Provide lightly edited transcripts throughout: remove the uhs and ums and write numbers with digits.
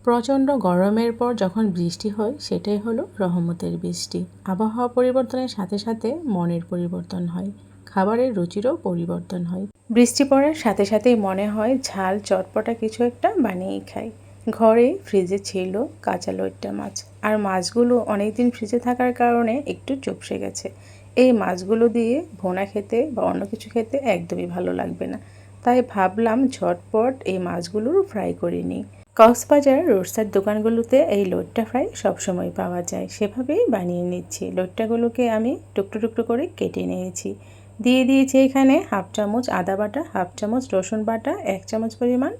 প্রচণ্ড গরমের পর যখন বৃষ্টি হয় সেটাই হলো রহমতের বৃষ্টি। আবহাওয়া পরিবর্তনের সাথে সাথে মনের পরিবর্তন হয়, খাবারের রুচিরও পরিবর্তন হয়। বৃষ্টি পড়ার সাথে সাথেই মনে হয় ঝাল চটপটা কিছু একটা বানিয়েই খাই। ঘরে ফ্রিজে ছিল কাঁচা লইট্টা মাছ, আর মাছগুলো অনেকদিন ফ্রিজে থাকার কারণে একটু চুপসে গেছে। এই মাছগুলো দিয়ে ভোনা খেতে বা অন্য কিছু খেতে একদমই ভালো লাগবে না, তাই ভাবলাম ঝটপট এই মাছগুলোর ফ্রাই করে নিই। কক্সবাজার রোডসাইড দোকানগুলোতে এই লইট্টা ফ্রাই সবসময় পাওয়া যায়, সেভাবেই বানিয়ে নিচ্ছি। লইট্টাগুলোকে আমি টুকরো টুকরো করে কেটে নিয়েছি। দিয়ে দিয়েছি এখানে হাফ চামচ আদা বাটা, হাফ চামচ রসুন বাটা, 1 চামচ পরিমাণ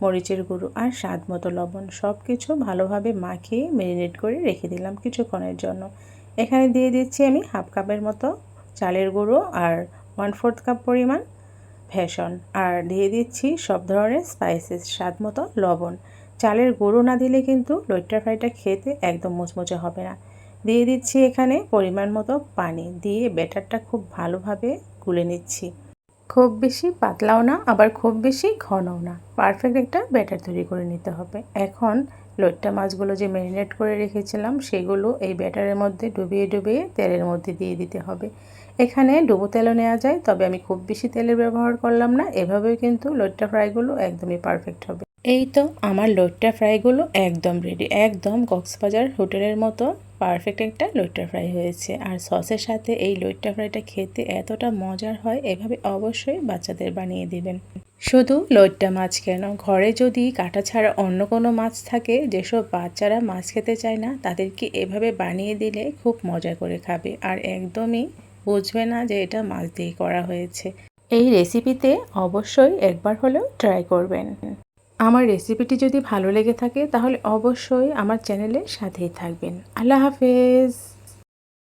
মরিচের গুঁড়ো আর স্বাদ মতো লবণ। সব কিছু ভালোভাবে মাখিয়ে ম্যারিনেট করে রেখে দিলাম কিছুক্ষণের জন্য। এখানে দিয়ে দিচ্ছি আমি হাফ কাপের মতো চালের গুঁড়ো আর 1/4 কাপ পরিমাণ বেসন, আর দিয়ে দিচ্ছি সব ধরনের স্পাইসেস, স্বাদ মতো লবণ। চালের গুঁড়ো না দিলে কিন্তু লইট্টা ফ্রাইটা খেতে একদম মুচমুচে হবে না। দিয়ে দিচ্ছি এখানে পরিমাণ মতো পানি, দিয়ে ব্যাটারটা খুব ভালোভাবে গুলে নিচ্ছি। খুব বেশি পাতলাও না, আবার খুব বেশি ঘনও না, পারফেক্ট একটা ব্যাটার তৈরি করে নিতে হবে। এখন লইট্টা মাছগুলো যে ম্যারিনেট করে রেখেছিলাম সেগুলো এই ব্যাটারের মধ্যে ডুবিয়ে ডুবিয়ে তেলের মধ্যে দিয়ে দিতে হবে। এখানে ডুবো তেলও নেওয়া যায়, তবে আমি খুব বেশি তেলের ব্যবহার করলাম না। এভাবেই কিন্তু লইট্টা ফ্রাইগুলো একদমই পারফেক্ট হবে। এই তো আমার লইট্টা ফ্রাইগুলো একদম রেডি, একদম কক্সবাজার হোটেলের মতো পারফেক্ট একটা লইট্টা ফ্রাই হয়েছে। আর সসের সাথে এই লইট্টা ফ্রাইটা খেতে এতটা মজার হয়, এভাবে অবশ্যই বাচ্চাদের বানিয়ে দিবেন। শুধু লইট্টা মাছ কেন, ঘরে যদি কাঁটা ছাড়া অন্য কোনো মাছ থাকে, যেসব বাচ্চারা মাছ খেতে চায় না, তাদেরকে এভাবে বানিয়ে দিলে খুব মজা করে খাবে আর একদমই বুঝবে না যে এটা মাছ দিয়ে করা হয়েছে। এই রেসিপিতে অবশ্যই একবার হলেও ট্রাই করবেন। আমার রেসিপিটি যদি ভালো লেগে থাকে তাহলে অবশ্যই আমার চ্যানেলের সাথেই থাকবেন। আল্লাহ হাফেজ।